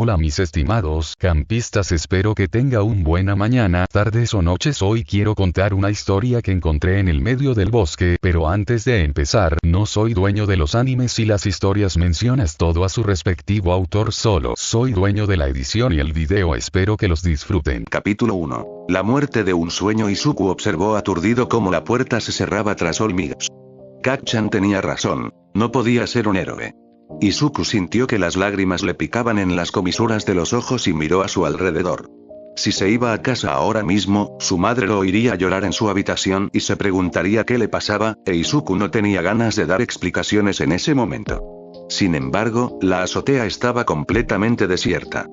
Hola mis estimados campistas, espero que tenga un buena mañana, tardes o noches. Hoy quiero contar una historia que encontré en el medio del bosque, pero antes de empezar, no soy dueño de los animes y las historias, mencionas todo a su respectivo autor, solo soy dueño de la edición y el video. Espero que los disfruten. Capítulo 1. La muerte de un sueño. Izuku observó aturdido cómo la puerta se cerraba tras Olmigos. Kacchan tenía razón, no podía ser un héroe. Izuku sintió que las lágrimas le picaban en las comisuras de los ojos y miró a su alrededor. Si se iba a casa ahora mismo, su madre lo oiría llorar en su habitación y se preguntaría qué le pasaba, e Izuku no tenía ganas de dar explicaciones en ese momento. Sin embargo, la azotea estaba completamente desierta.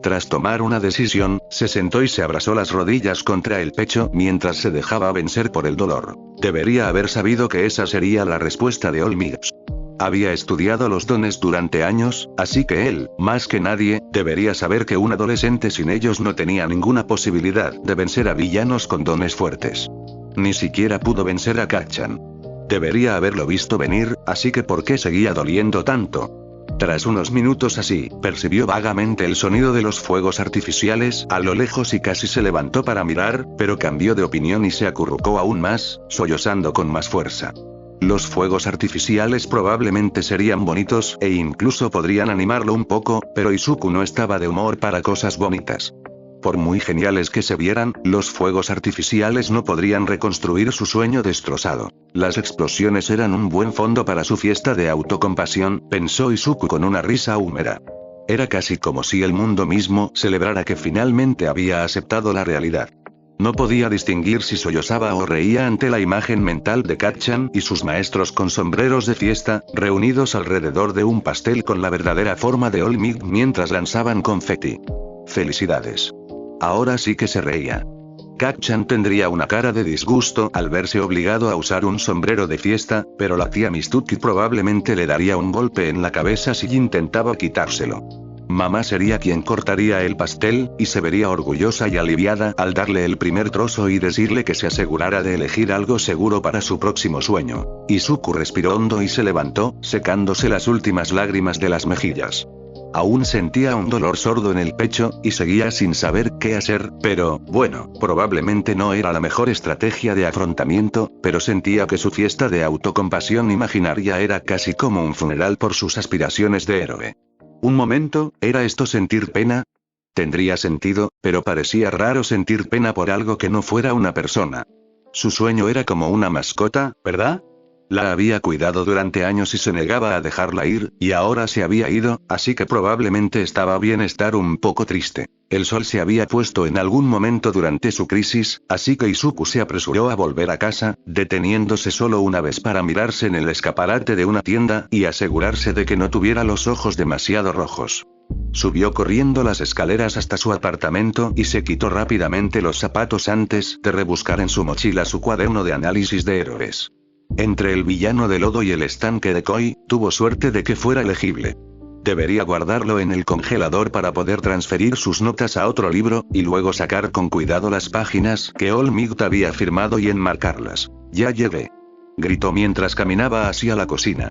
Tras tomar una decisión, se sentó y se abrazó las rodillas contra el pecho mientras se dejaba vencer por el dolor. Debería haber sabido que esa sería la respuesta de Olmigos. Había estudiado los dones durante años, así que él, más que nadie, debería saber que un adolescente sin ellos no tenía ninguna posibilidad de vencer a villanos con dones fuertes. Ni siquiera pudo vencer a Kacchan. Debería haberlo visto venir, así que ¿por qué seguía doliendo tanto? Tras unos minutos así, percibió vagamente el sonido de los fuegos artificiales a lo lejos y casi se levantó para mirar, pero cambió de opinión y se acurrucó aún más, sollozando con más fuerza. Los fuegos artificiales probablemente serían bonitos, e incluso podrían animarlo un poco, pero Izuku no estaba de humor para cosas bonitas. Por muy geniales que se vieran, los fuegos artificiales no podrían reconstruir su sueño destrozado. Las explosiones eran un buen fondo para su fiesta de autocompasión, pensó Izuku con una risa húmeda. Era casi como si el mundo mismo celebrara que finalmente había aceptado la realidad. No podía distinguir si sollozaba o reía ante la imagen mental de Kacchan y sus maestros con sombreros de fiesta, reunidos alrededor de un pastel con la verdadera forma de Olmig mientras lanzaban confeti. Felicidades. Ahora sí que se reía. Kacchan tendría una cara de disgusto al verse obligado a usar un sombrero de fiesta, pero la tía Mistuki probablemente le daría un golpe en la cabeza si intentaba quitárselo. Mamá sería quien cortaría el pastel, y se vería orgullosa y aliviada al darle el primer trozo y decirle que se asegurara de elegir algo seguro para su próximo sueño. Izuku respiró hondo y se levantó, secándose las últimas lágrimas de las mejillas. Aún sentía un dolor sordo en el pecho, y seguía sin saber qué hacer, pero, bueno, probablemente no era la mejor estrategia de afrontamiento, pero sentía que su fiesta de autocompasión imaginaria era casi como un funeral por sus aspiraciones de héroe. Un momento, ¿era esto sentir pena? Tendría sentido, pero parecía raro sentir pena por algo que no fuera una persona. Su sueño era como una mascota, ¿verdad? La había cuidado durante años y se negaba a dejarla ir, y ahora se había ido, así que probablemente estaba bien estar un poco triste. El sol se había puesto en algún momento durante su crisis, así que Izuku se apresuró a volver a casa, deteniéndose solo una vez para mirarse en el escaparate de una tienda y asegurarse de que no tuviera los ojos demasiado rojos. Subió corriendo las escaleras hasta su apartamento y se quitó rápidamente los zapatos antes de rebuscar en su mochila su cuaderno de análisis de héroes. Entre el villano de lodo y el estanque de Koi, tuvo suerte de que fuera legible. Debería guardarlo en el congelador para poder transferir sus notas a otro libro, y luego sacar con cuidado las páginas que Olmig había firmado y enmarcarlas. Ya llegué. Gritó mientras caminaba hacia la cocina.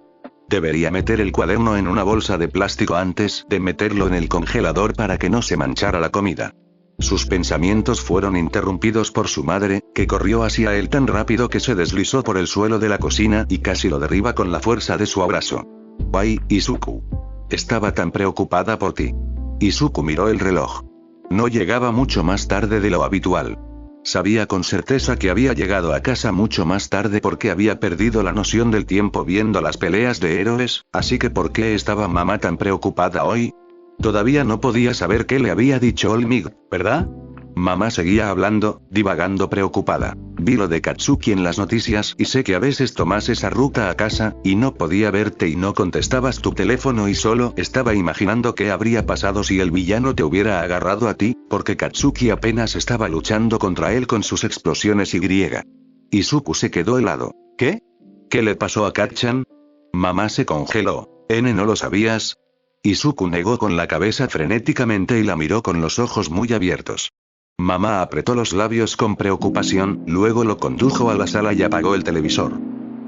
Debería meter el cuaderno en una bolsa de plástico antes de meterlo en el congelador para que no se manchara la comida. Sus pensamientos fueron interrumpidos por su madre, que corrió hacia él tan rápido que se deslizó por el suelo de la cocina y casi lo derriba con la fuerza de su abrazo. «Ay, Izuku. Estaba tan preocupada por ti». Izuku miró el reloj. No llegaba mucho más tarde de lo habitual. Sabía con certeza que había llegado a casa mucho más tarde porque había perdido la noción del tiempo viendo las peleas de héroes, así que ¿por qué estaba mamá tan preocupada hoy? Todavía no podía saber qué le había dicho Olmig, ¿verdad? Mamá seguía hablando, divagando preocupada. Vi lo de Katsuki en las noticias y sé que a veces tomas esa ruta a casa, y no podía verte y no contestabas tu teléfono y solo estaba imaginando qué habría pasado si el villano te hubiera agarrado a ti, porque Katsuki apenas estaba luchando contra él con sus explosiones y. Izuku se quedó helado. ¿Qué? ¿Qué le pasó a Kacchan? Mamá se congeló. ¿No lo sabías? Izuku negó con la cabeza frenéticamente y la miró con los ojos muy abiertos. Mamá apretó los labios con preocupación, luego lo condujo a la sala y apagó el televisor.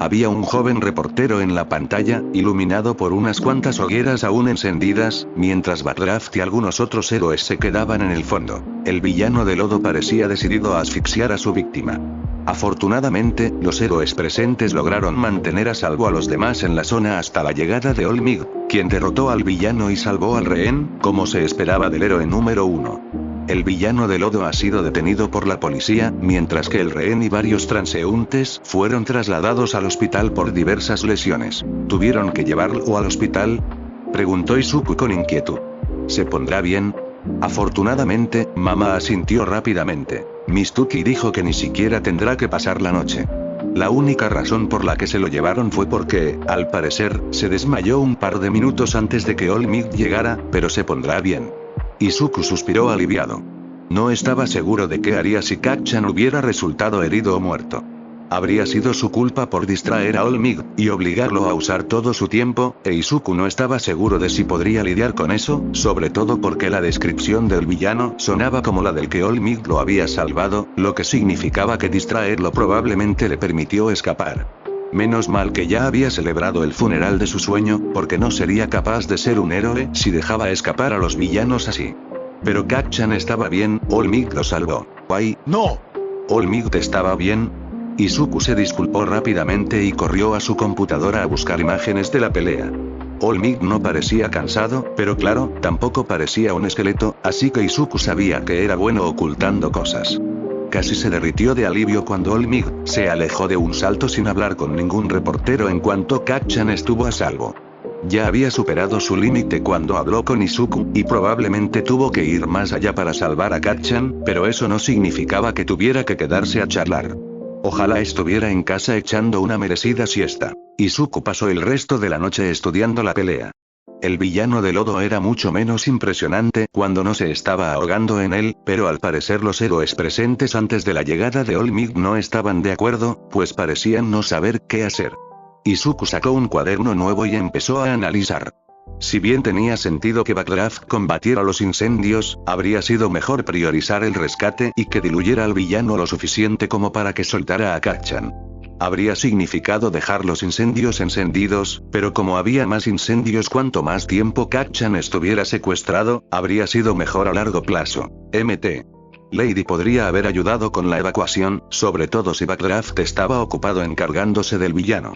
Había un joven reportero en la pantalla, iluminado por unas cuantas hogueras aún encendidas, mientras Backdraft y algunos otros héroes se quedaban en el fondo. El villano de lodo parecía decidido a asfixiar a su víctima. Afortunadamente, los héroes presentes lograron mantener a salvo a los demás en la zona hasta la llegada de Olmig, quien derrotó al villano y salvó al rehén, como se esperaba del héroe número 1. El villano de lodo ha sido detenido por la policía, mientras que el rehén y varios transeúntes fueron trasladados al hospital por diversas lesiones. ¿Tuvieron que llevarlo al hospital?, preguntó Izuku con inquietud. ¿Se pondrá bien? Afortunadamente, mamá asintió rápidamente. Mistuki dijo que ni siquiera tendrá que pasar la noche. La única razón por la que se lo llevaron fue porque, al parecer, se desmayó un par de minutos antes de que Olmig llegara, pero se pondrá bien. Izuku suspiró aliviado. No estaba seguro de qué haría si Kacchan hubiera resultado herido o muerto. Habría sido su culpa por distraer a Olmig y obligarlo a usar todo su tiempo, e Izuku no estaba seguro de si podría lidiar con eso, sobre todo porque la descripción del villano sonaba como la del que Olmig lo había salvado, lo que significaba que distraerlo probablemente le permitió escapar. Menos mal que ya había celebrado el funeral de su sueño, porque no sería capaz de ser un héroe si dejaba escapar a los villanos así. Pero Kacchan estaba bien, Olmig lo salvó. ¡Ay, no! ¿Olmig estaba bien? Izuku se disculpó rápidamente y corrió a su computadora a buscar imágenes de la pelea. Olmig no parecía cansado, pero claro, tampoco parecía un esqueleto, así que Izuku sabía que era bueno ocultando cosas. Casi se derritió de alivio cuando Olmig se alejó de un salto sin hablar con ningún reportero en cuanto Kacchan estuvo a salvo. Ya había superado su límite cuando habló con Izuku, y probablemente tuvo que ir más allá para salvar a Kacchan, pero eso no significaba que tuviera que quedarse a charlar. Ojalá estuviera en casa echando una merecida siesta. Izuku pasó el resto de la noche estudiando la pelea. El villano de lodo era mucho menos impresionante cuando no se estaba ahogando en él, pero al parecer los héroes presentes antes de la llegada de Olmig no estaban de acuerdo, pues parecían no saber qué hacer. Izuku sacó un cuaderno nuevo y empezó a analizar. Si bien tenía sentido que Backdraft combatiera los incendios, habría sido mejor priorizar el rescate y que diluyera al villano lo suficiente como para que soltara a Kacchan. Habría significado dejar los incendios encendidos, pero como había más incendios cuanto más tiempo Kacchan estuviera secuestrado, habría sido mejor a largo plazo. Mt. Lady podría haber ayudado con la evacuación, sobre todo si Backdraft estaba ocupado encargándose del villano.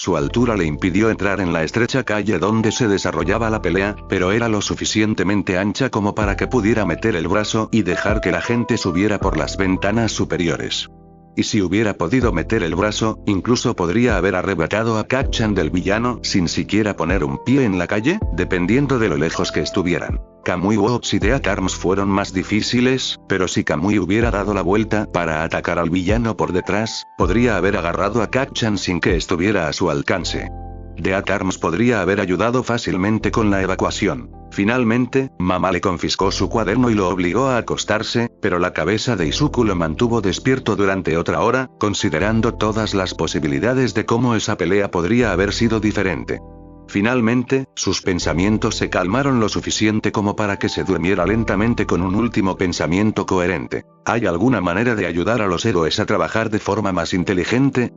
Su altura le impidió entrar en la estrecha calle donde se desarrollaba la pelea, pero era lo suficientemente ancha como para que pudiera meter el brazo y dejar que la gente subiera por las ventanas superiores. Y si hubiera podido meter el brazo, incluso podría haber arrebatado a Kacchan del villano sin siquiera poner un pie en la calle, dependiendo de lo lejos que estuvieran. Kamui Wops y Death Arms fueron más difíciles, pero si Kamui hubiera dado la vuelta para atacar al villano por detrás, podría haber agarrado a Kacchan sin que estuviera a su alcance. Death Arms podría haber ayudado fácilmente con la evacuación. Finalmente, mamá le confiscó su cuaderno y lo obligó a acostarse, pero la cabeza de Izuku lo mantuvo despierto durante otra hora, considerando todas las posibilidades de cómo esa pelea podría haber sido diferente. Finalmente, sus pensamientos se calmaron lo suficiente como para que se durmiera lentamente con un último pensamiento coherente. ¿Hay alguna manera de ayudar a los héroes a trabajar de forma más inteligente?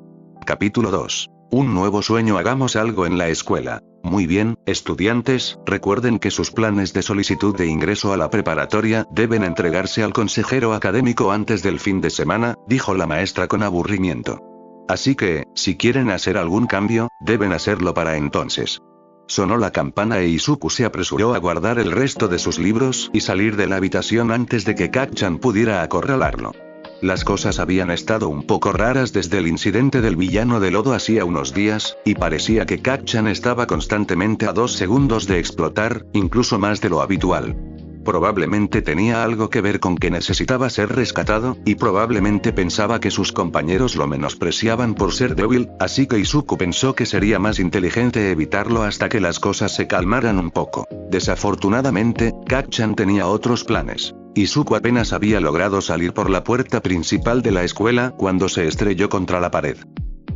Capítulo 2. Un nuevo sueño. Hagamos algo en la escuela. Muy bien, estudiantes, recuerden que sus planes de solicitud de ingreso a la preparatoria deben entregarse al consejero académico antes del fin de semana, dijo la maestra con aburrimiento. Así que, si quieren hacer algún cambio, deben hacerlo para entonces. Sonó la campana e Izuku se apresuró a guardar el resto de sus libros y salir de la habitación antes de que Kacchan pudiera acorralarlo. Las cosas habían estado un poco raras desde el incidente del villano de lodo hacía unos días, y parecía que Kacchan estaba constantemente a 2 segundos de explotar, incluso más de lo habitual. Probablemente tenía algo que ver con que necesitaba ser rescatado, y probablemente pensaba que sus compañeros lo menospreciaban por ser débil, así que Izuku pensó que sería más inteligente evitarlo hasta que las cosas se calmaran un poco. Desafortunadamente, Kacchan tenía otros planes. Izuku apenas había logrado salir por la puerta principal de la escuela cuando se estrelló contra la pared.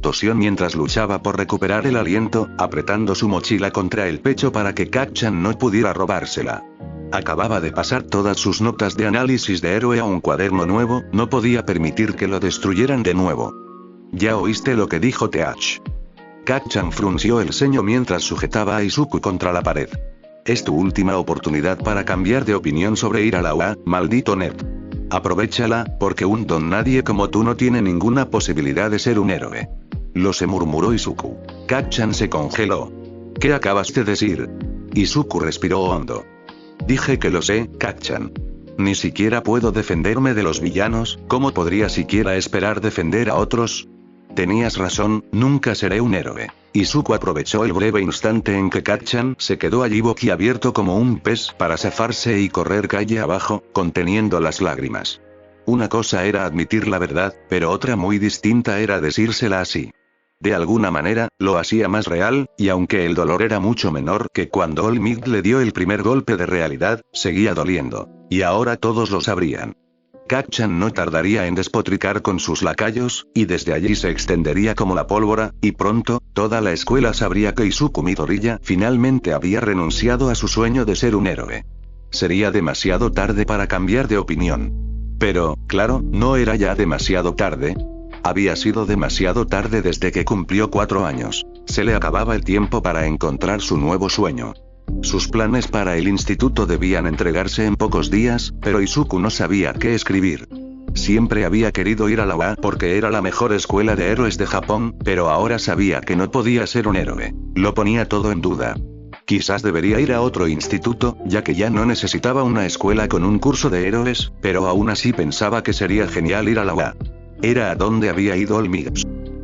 Tosió mientras luchaba por recuperar el aliento, apretando su mochila contra el pecho para que Kacchan no pudiera robársela. Acababa de pasar todas sus notas de análisis de héroe a un cuaderno nuevo, no podía permitir que lo destruyeran de nuevo. ¿Ya oíste lo que dijo Teach? Kacchan frunció el ceño mientras sujetaba a Izuku contra la pared. Es tu última oportunidad para cambiar de opinión sobre ir a la UA, maldito nerd. Aprovéchala, porque un don nadie como tú no tiene ninguna posibilidad de ser un héroe. Lo se murmuró Izuku. Kacchan se congeló. ¿Qué acabas de decir? Izuku respiró hondo. Dije que lo sé, Kacchan. Ni siquiera puedo defenderme de los villanos, ¿cómo podría siquiera esperar defender a otros? Tenías razón, nunca seré un héroe. Izuku aprovechó el breve instante en que Kacchan se quedó allí boquiabierto como un pez para zafarse y correr calle abajo, conteniendo las lágrimas. Una cosa era admitir la verdad, pero otra muy distinta era decírsela así. De alguna manera, lo hacía más real, y aunque el dolor era mucho menor que cuando All Might le dio el primer golpe de realidad, seguía doliendo. Y ahora todos lo sabrían. Kacchan no tardaría en despotricar con sus lacayos, y desde allí se extendería como la pólvora, y pronto, toda la escuela sabría que Izuku Midoriya finalmente había renunciado a su sueño de ser un héroe. Sería demasiado tarde para cambiar de opinión. Pero, claro, no era ya demasiado tarde. Había sido demasiado tarde desde que cumplió 4 años. Se le acababa el tiempo para encontrar su nuevo sueño. Sus planes para el instituto debían entregarse en pocos días, pero Izuku no sabía qué escribir. Siempre había querido ir a la UA porque era la mejor escuela de héroes de Japón, pero ahora sabía que no podía ser un héroe. Lo ponía todo en duda. Quizás debería ir a otro instituto, ya que ya no necesitaba una escuela con un curso de héroes, pero aún así pensaba que sería genial ir a la UA. Era a donde había ido All Might.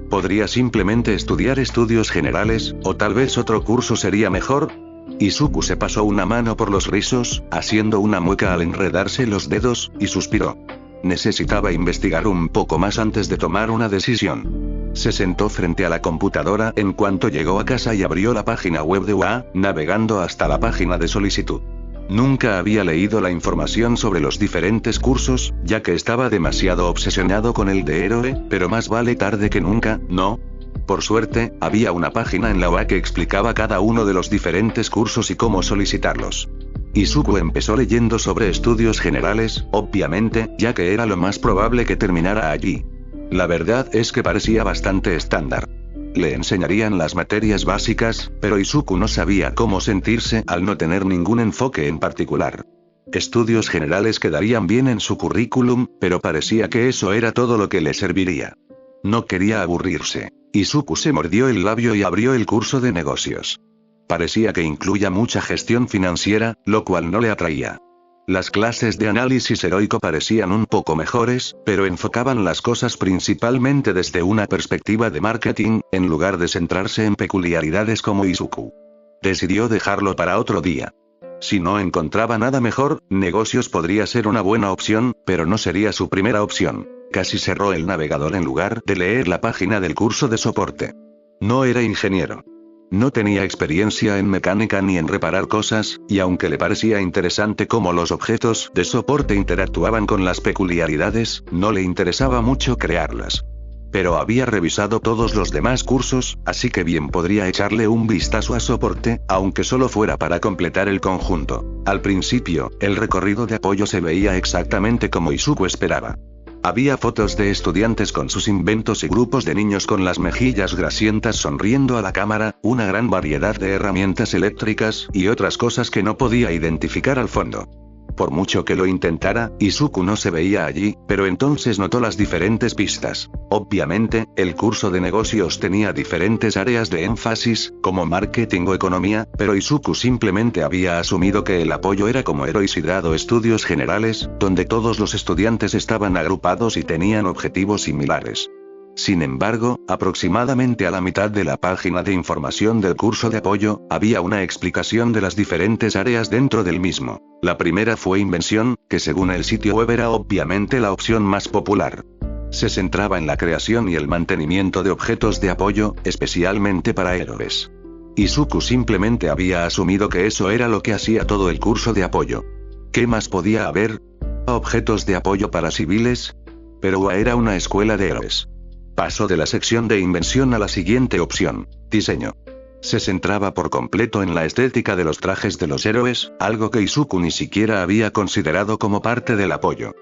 Podría simplemente estudiar estudios generales, o tal vez otro curso sería mejor. Izuku se pasó una mano por los rizos, haciendo una mueca al enredarse los dedos, y suspiró. Necesitaba investigar un poco más antes de tomar una decisión. Se sentó frente a la computadora en cuanto llegó a casa y abrió la página web de UA, navegando hasta la página de solicitud. Nunca había leído la información sobre los diferentes cursos, ya que estaba demasiado obsesionado con el de héroe, pero más vale tarde que nunca, ¿no? Por suerte, había una página en la UA que explicaba cada uno de los diferentes cursos y cómo solicitarlos. Izuku empezó leyendo sobre estudios generales, obviamente, ya que era lo más probable que terminara allí. La verdad es que parecía bastante estándar. Le enseñarían las materias básicas, pero Izuku no sabía cómo sentirse al no tener ningún enfoque en particular. Estudios generales quedarían bien en su currículum, pero parecía que eso era todo lo que le serviría. No quería aburrirse. Izuku se mordió el labio y abrió el curso de negocios. Parecía que incluía mucha gestión financiera, lo cual no le atraía. Las clases de análisis heroico parecían un poco mejores, pero enfocaban las cosas principalmente desde una perspectiva de marketing, en lugar de centrarse en peculiaridades como Izuku. Decidió dejarlo para otro día. Si no encontraba nada mejor, negocios podría ser una buena opción, pero no sería su primera opción. Casi cerró el navegador en lugar de leer la página del curso de soporte. No era ingeniero. No tenía experiencia en mecánica ni en reparar cosas, y aunque le parecía interesante cómo los objetos de soporte interactuaban con las peculiaridades, no le interesaba mucho crearlas. Pero había revisado todos los demás cursos, así que bien podría echarle un vistazo a soporte, aunque solo fuera para completar el conjunto. Al principio, el recorrido de apoyo se veía exactamente como Izuku esperaba. Había fotos de estudiantes con sus inventos y grupos de niños con las mejillas grasientas sonriendo a la cámara, una gran variedad de herramientas eléctricas, y otras cosas que no podía identificar al fondo. Por mucho que lo intentara, Izuku no se veía allí, pero entonces notó las diferentes pistas. Obviamente, el curso de negocios tenía diferentes áreas de énfasis, como marketing o economía, pero Izuku simplemente había asumido que el apoyo era como heroicidad o estudios generales, donde todos los estudiantes estaban agrupados y tenían objetivos similares. Sin embargo, aproximadamente a la mitad de la página de información del curso de apoyo, había una explicación de las diferentes áreas dentro del mismo. La primera fue invención, que según el sitio web era obviamente la opción más popular. Se centraba en la creación y el mantenimiento de objetos de apoyo, especialmente para héroes. Izuku simplemente había asumido que eso era lo que hacía todo el curso de apoyo. ¿Qué más podía haber? ¿Objetos de apoyo para civiles? Pero era una escuela de héroes. Pasó de la sección de invención a la siguiente opción, diseño. Se centraba por completo en la estética de los trajes de los héroes, algo que Izuku ni siquiera había considerado como parte del apoyo.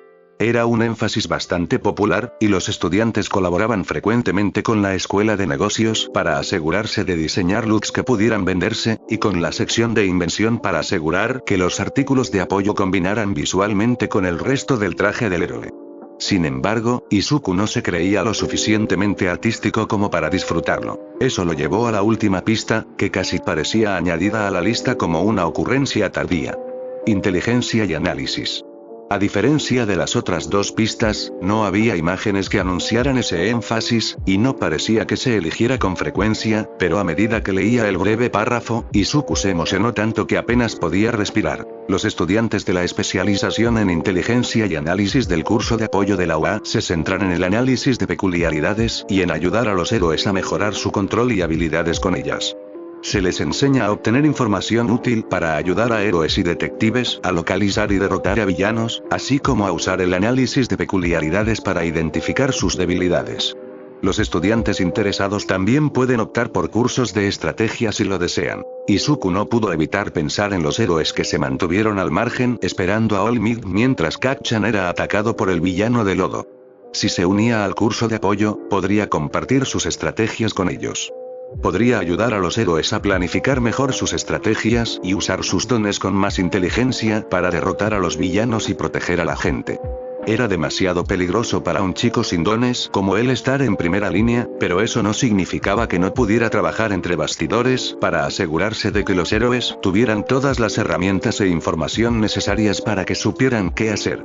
Era un énfasis bastante popular, y los estudiantes colaboraban frecuentemente con la escuela de negocios para asegurarse de diseñar looks que pudieran venderse, y con la sección de invención para asegurar que los artículos de apoyo combinaran visualmente con el resto del traje del héroe. Sin embargo, Izuku no se creía lo suficientemente artístico como para disfrutarlo. Eso lo llevó a la última pista, que casi parecía añadida a la lista como una ocurrencia tardía. Inteligencia y análisis. A diferencia de las otras dos pistas, no había imágenes que anunciaran ese énfasis, y no parecía que se eligiera con frecuencia, pero a medida que leía el breve párrafo, Izuku se emocionó tanto que apenas podía respirar. Los estudiantes de la especialización en inteligencia y análisis del curso de apoyo de la UA se centran en el análisis de peculiaridades y en ayudar a los héroes a mejorar su control y habilidades con ellas. Se les enseña a obtener información útil para ayudar a héroes y detectives a localizar y derrotar a villanos, así como a usar el análisis de peculiaridades para identificar sus debilidades. Los estudiantes interesados también pueden optar por cursos de estrategia si lo desean. Izuku no pudo evitar pensar en los héroes que se mantuvieron al margen esperando a All Might mientras Kacchan era atacado por el villano de lodo. Si se unía al curso de apoyo, podría compartir sus estrategias con ellos. Podría ayudar a los héroes a planificar mejor sus estrategias y usar sus dones con más inteligencia para derrotar a los villanos y proteger a la gente. Era demasiado peligroso para un chico sin dones como él estar en primera línea, pero eso no significaba que no pudiera trabajar entre bastidores para asegurarse de que los héroes tuvieran todas las herramientas e información necesarias para que supieran qué hacer.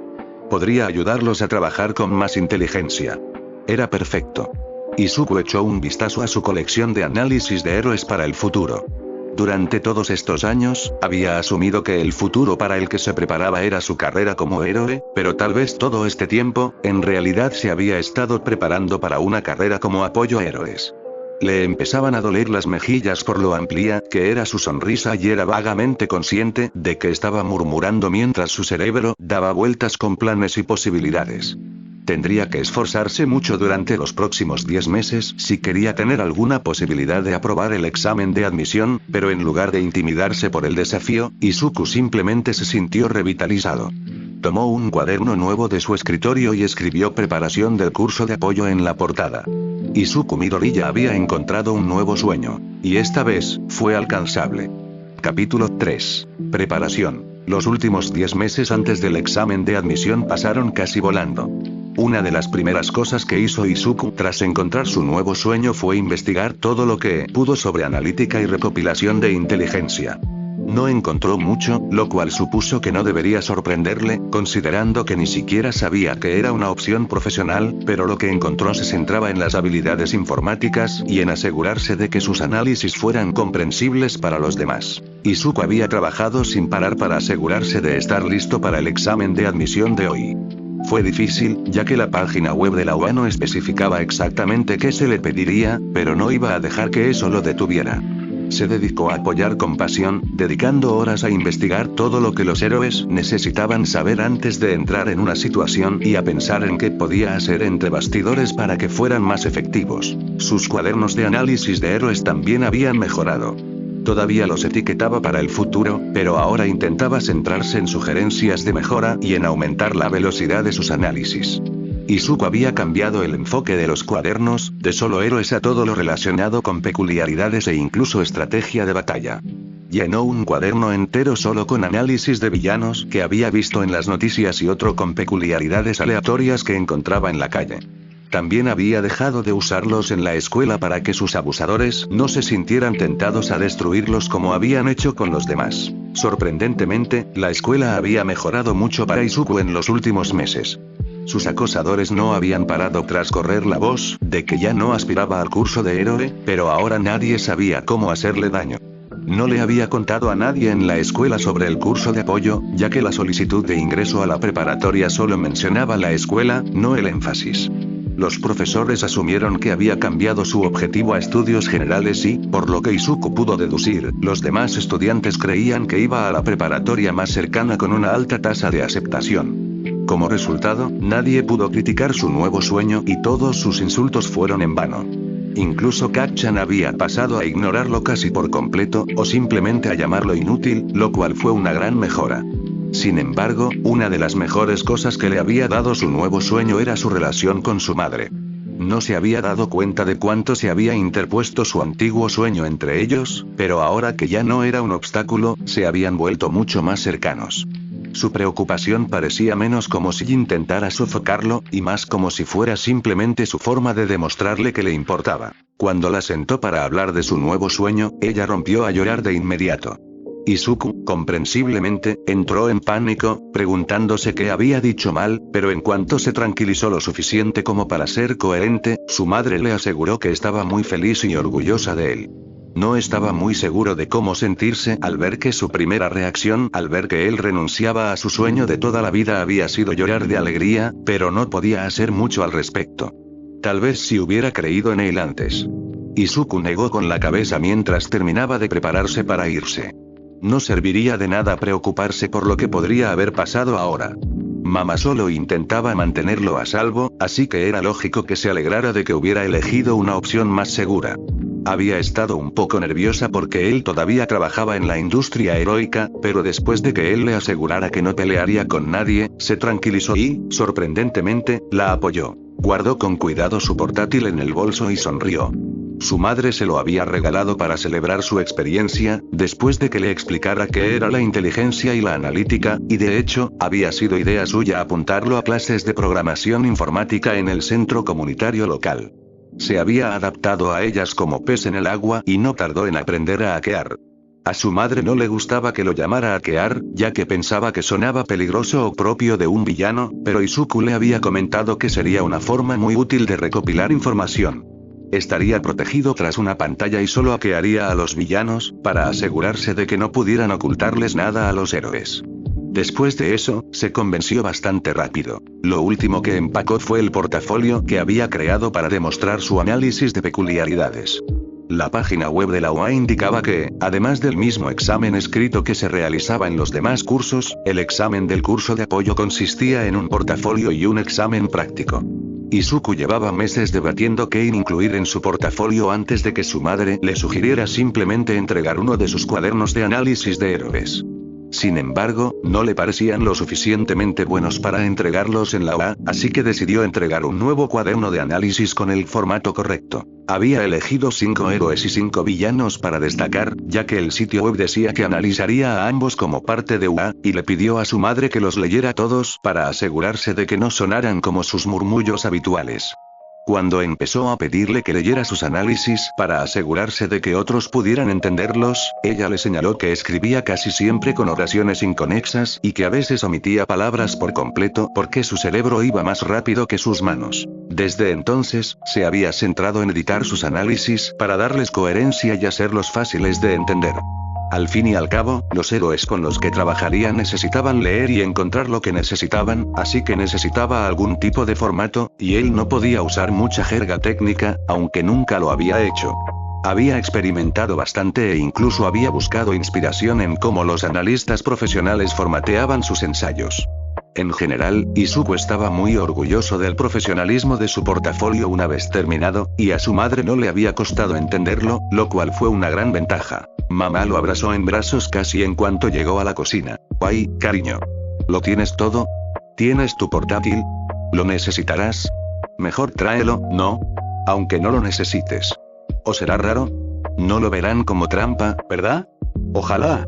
Podría ayudarlos a trabajar con más inteligencia. Era perfecto. Izuku echó un vistazo a su colección de análisis de héroes para el futuro. Durante todos estos años, había asumido que el futuro para el que se preparaba era su carrera como héroe, pero tal vez todo este tiempo, en realidad se había estado preparando para una carrera como apoyo a héroes. Le empezaban a doler las mejillas por lo amplia que era su sonrisa y era vagamente consciente de que estaba murmurando mientras su cerebro daba vueltas con planes y posibilidades. Tendría que esforzarse mucho durante los próximos 10 meses si quería tener alguna posibilidad de aprobar el examen de admisión, pero en lugar de intimidarse por el desafío, Izuku simplemente se sintió revitalizado. Tomó un cuaderno nuevo de su escritorio y escribió preparación del curso de apoyo en la portada. Izuku Midori ya había encontrado un nuevo sueño, y esta vez, fue alcanzable. Capítulo 3. Preparación. Los últimos 10 meses antes del examen de admisión pasaron casi volando. Una de las primeras cosas que hizo Izuku tras encontrar su nuevo sueño fue investigar todo lo que pudo sobre analítica y recopilación de inteligencia. No encontró mucho, lo cual supuso que no debería sorprenderle, considerando que ni siquiera sabía que era una opción profesional, pero lo que encontró se centraba en las habilidades informáticas y en asegurarse de que sus análisis fueran comprensibles para los demás. Izuku había trabajado sin parar para asegurarse de estar listo para el examen de admisión de hoy. Fue difícil, ya que la página web de la UA no especificaba exactamente qué se le pediría, pero no iba a dejar que eso lo detuviera. Se dedicó a apoyar con pasión, dedicando horas a investigar todo lo que los héroes necesitaban saber antes de entrar en una situación y a pensar en qué podía hacer entre bastidores para que fueran más efectivos. Sus cuadernos de análisis de héroes también habían mejorado. Todavía los etiquetaba para el futuro, pero ahora intentaba centrarse en sugerencias de mejora y en aumentar la velocidad de sus análisis. Izuku había cambiado el enfoque de los cuadernos, de solo héroes a todo lo relacionado con peculiaridades e incluso estrategia de batalla. Llenó un cuaderno entero solo con análisis de villanos que había visto en las noticias y otro con peculiaridades aleatorias que encontraba en la calle. También había dejado de usarlos en la escuela para que sus abusadores no se sintieran tentados a destruirlos como habían hecho con los demás. Sorprendentemente, la escuela había mejorado mucho para Izuku en los últimos meses. Sus acosadores no habían parado tras correr la voz de que ya no aspiraba al curso de héroe, pero ahora nadie sabía cómo hacerle daño. No le había contado a nadie en la escuela sobre el curso de apoyo, ya que la solicitud de ingreso a la preparatoria solo mencionaba la escuela, no el énfasis. Los profesores asumieron que había cambiado su objetivo a estudios generales y, por lo que Izuku pudo deducir, los demás estudiantes creían que iba a la preparatoria más cercana con una alta tasa de aceptación. Como resultado, nadie pudo criticar su nuevo sueño y todos sus insultos fueron en vano. Incluso Kacchan había pasado a ignorarlo casi por completo, o simplemente a llamarlo inútil, lo cual fue una gran mejora. Sin embargo, una de las mejores cosas que le había dado su nuevo sueño era su relación con su madre. No se había dado cuenta de cuánto se había interpuesto su antiguo sueño entre ellos, pero ahora que ya no era un obstáculo, se habían vuelto mucho más cercanos. Su preocupación parecía menos como si intentara sofocarlo, y más como si fuera simplemente su forma de demostrarle que le importaba. Cuando la sentó para hablar de su nuevo sueño, ella rompió a llorar de inmediato. Izuku, comprensiblemente, entró en pánico, preguntándose qué había dicho mal, pero en cuanto se tranquilizó lo suficiente como para ser coherente, su madre le aseguró que estaba muy feliz y orgullosa de él. No estaba muy seguro de cómo sentirse al ver que su primera reacción al ver que él renunciaba a su sueño de toda la vida había sido llorar de alegría, pero no podía hacer mucho al respecto. Tal vez si hubiera creído en él antes. Izuku negó con la cabeza mientras terminaba de prepararse para irse. No serviría de nada preocuparse por lo que podría haber pasado ahora. Mamá solo intentaba mantenerlo a salvo, así que era lógico que se alegrara de que hubiera elegido una opción más segura. Había estado un poco nerviosa porque él todavía trabajaba en la industria heroica, pero después de que él le asegurara que no pelearía con nadie, se tranquilizó y, sorprendentemente, la apoyó. Guardó con cuidado su portátil en el bolso y sonrió. Su madre se lo había regalado para celebrar su experiencia, después de que le explicara qué era la inteligencia y la analítica, y de hecho, había sido idea suya apuntarlo a clases de programación informática en el centro comunitario local. Se había adaptado a ellas como pez en el agua y no tardó en aprender a hackear. A su madre no le gustaba que lo llamara hackear, ya que pensaba que sonaba peligroso o propio de un villano, pero Izuku le había comentado que sería una forma muy útil de recopilar información. Estaría protegido tras una pantalla y solo hackearía a los villanos, para asegurarse de que no pudieran ocultarles nada a los héroes. Después de eso, se convenció bastante rápido. Lo último que empacó fue el portafolio que había creado para demostrar su análisis de peculiaridades. La página web de la UA indicaba que, además del mismo examen escrito que se realizaba en los demás cursos, el examen del curso de apoyo consistía en un portafolio y un examen práctico. Izuku llevaba meses debatiendo qué incluir en su portafolio antes de que su madre le sugiriera simplemente entregar uno de sus cuadernos de análisis de héroes. Sin embargo, no le parecían lo suficientemente buenos para entregarlos en la UA, así que decidió entregar un nuevo cuaderno de análisis con el formato correcto. Había elegido 5 héroes y 5 villanos para destacar, ya que el sitio web decía que analizaría a ambos como parte de UA, y le pidió a su madre que los leyera todos para asegurarse de que no sonaran como sus murmullos habituales. Cuando empezó a pedirle que leyera sus análisis para asegurarse de que otros pudieran entenderlos, ella le señaló que escribía casi siempre con oraciones inconexas y que a veces omitía palabras por completo porque su cerebro iba más rápido que sus manos. Desde entonces, se había centrado en editar sus análisis para darles coherencia y hacerlos fáciles de entender. Al fin y al cabo, los héroes con los que trabajaría necesitaban leer y encontrar lo que necesitaban, así que necesitaba algún tipo de formato, y él no podía usar mucha jerga técnica, aunque nunca lo había hecho. Había experimentado bastante e incluso había buscado inspiración en cómo los analistas profesionales formateaban sus ensayos. En general, Izuku estaba muy orgulloso del profesionalismo de su portafolio una vez terminado, y a su madre no le había costado entenderlo, lo cual fue una gran ventaja. Mamá lo abrazó en brazos casi en cuanto llegó a la cocina. «Ay, cariño. ¿Lo tienes todo? ¿Tienes tu portátil? ¿Lo necesitarás? Mejor tráelo, ¿no? Aunque no lo necesites. ¿O será raro? No lo verán como trampa, ¿verdad? Ojalá».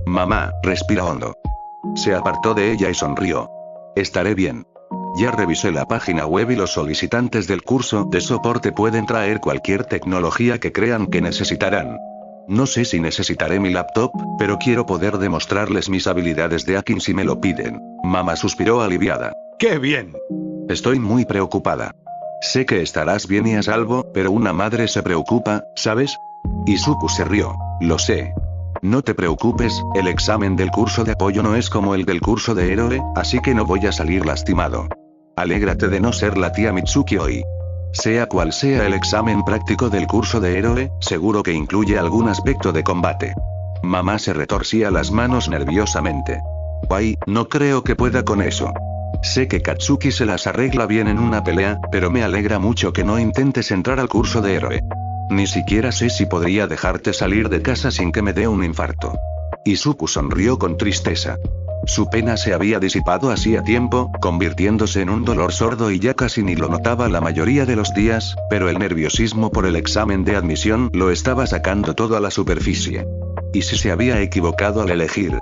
Mamá, respira hondo. Se apartó de ella y sonrió. «Estaré bien. Ya revisé la página web y los solicitantes del curso de soporte pueden traer cualquier tecnología que crean que necesitarán. No sé si necesitaré mi laptop, pero quiero poder demostrarles mis habilidades de hacking si me lo piden». Mamá suspiró aliviada. «¡Qué bien!». «Estoy muy preocupada. Sé que estarás bien y a salvo, pero una madre se preocupa, ¿sabes?». Izuku se rió. «Lo sé. No te preocupes, el examen del curso de apoyo no es como el del curso de héroe, así que no voy a salir lastimado. Alégrate de no ser la tía Mitsuki hoy. Sea cual sea el examen práctico del curso de héroe, seguro que incluye algún aspecto de combate». Mamá se retorcía las manos nerviosamente. «Ay, no creo que pueda con eso. Sé que Katsuki se las arregla bien en una pelea, pero me alegra mucho que no intentes entrar al curso de héroe. Ni siquiera sé si podría dejarte salir de casa sin que me dé un infarto». Izuku sonrió con tristeza. Su pena se había disipado hacía tiempo, convirtiéndose en un dolor sordo y ya casi ni lo notaba la mayoría de los días, pero el nerviosismo por el examen de admisión lo estaba sacando todo a la superficie. ¿Y si se había equivocado al elegir?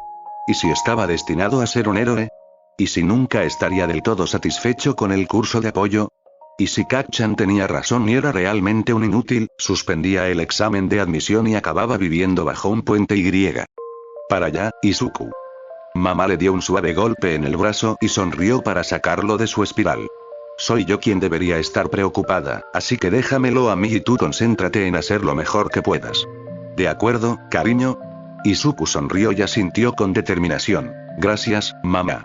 ¿Y si estaba destinado a ser un héroe? ¿Y si nunca estaría del todo satisfecho con el curso de apoyo? ¿Y si Kacchan tenía razón y era realmente un inútil, suspendía el examen de admisión y acababa viviendo bajo un puente Y? Para allá, Izuku. Mamá le dio un suave golpe en el brazo y sonrió para sacarlo de su espiral. Soy yo quien debería estar preocupada, así que déjamelo a mí y tú concéntrate en hacer lo mejor que puedas. ¿De acuerdo, cariño? Izuku sonrió y asintió con determinación. Gracias, mamá.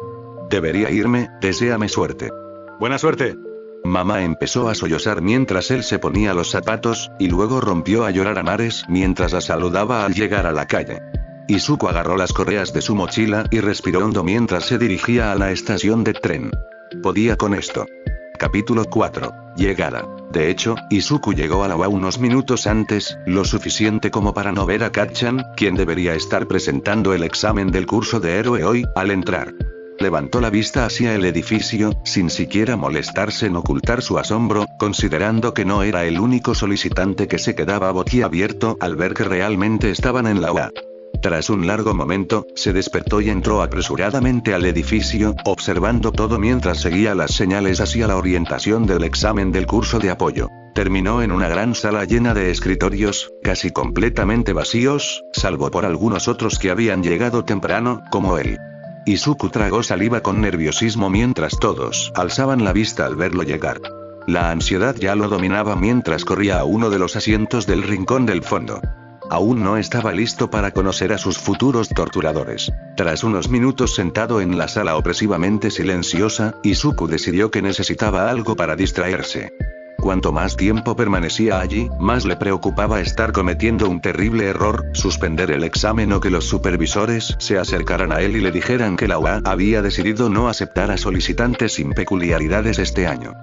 Debería irme, deséame suerte. Buena suerte. Mamá empezó a sollozar mientras él se ponía los zapatos, y luego rompió a llorar a mares mientras la saludaba al llegar a la calle. Izuku agarró las correas de su mochila y respiró hondo mientras se dirigía a la estación de tren. Podía con esto. Capítulo 4. Llegada. De hecho, Izuku llegó a la UA unos minutos antes, lo suficiente como para no ver a Kacchan, quien debería estar presentando el examen del curso de héroe hoy, al entrar. Levantó la vista hacia el edificio, sin siquiera molestarse en ocultar su asombro, considerando que no era el único solicitante que se quedaba boquiabierto al ver que realmente estaban en la UA. Tras un largo momento, se despertó y entró apresuradamente al edificio, observando todo mientras seguía las señales hacia la orientación del examen del curso de apoyo. Terminó en una gran sala llena de escritorios, casi completamente vacíos, salvo por algunos otros que habían llegado temprano, como él. Izuku tragó saliva con nerviosismo mientras todos alzaban la vista al verlo llegar. La ansiedad ya lo dominaba mientras corría a uno de los asientos del rincón del fondo. Aún no estaba listo para conocer a sus futuros torturadores. Tras unos minutos sentado en la sala opresivamente silenciosa, Izuku decidió que necesitaba algo para distraerse. Cuanto más tiempo permanecía allí, más le preocupaba estar cometiendo un terrible error, suspender el examen o que los supervisores se acercaran a él y le dijeran que la UA había decidido no aceptar a solicitantes sin peculiaridades este año.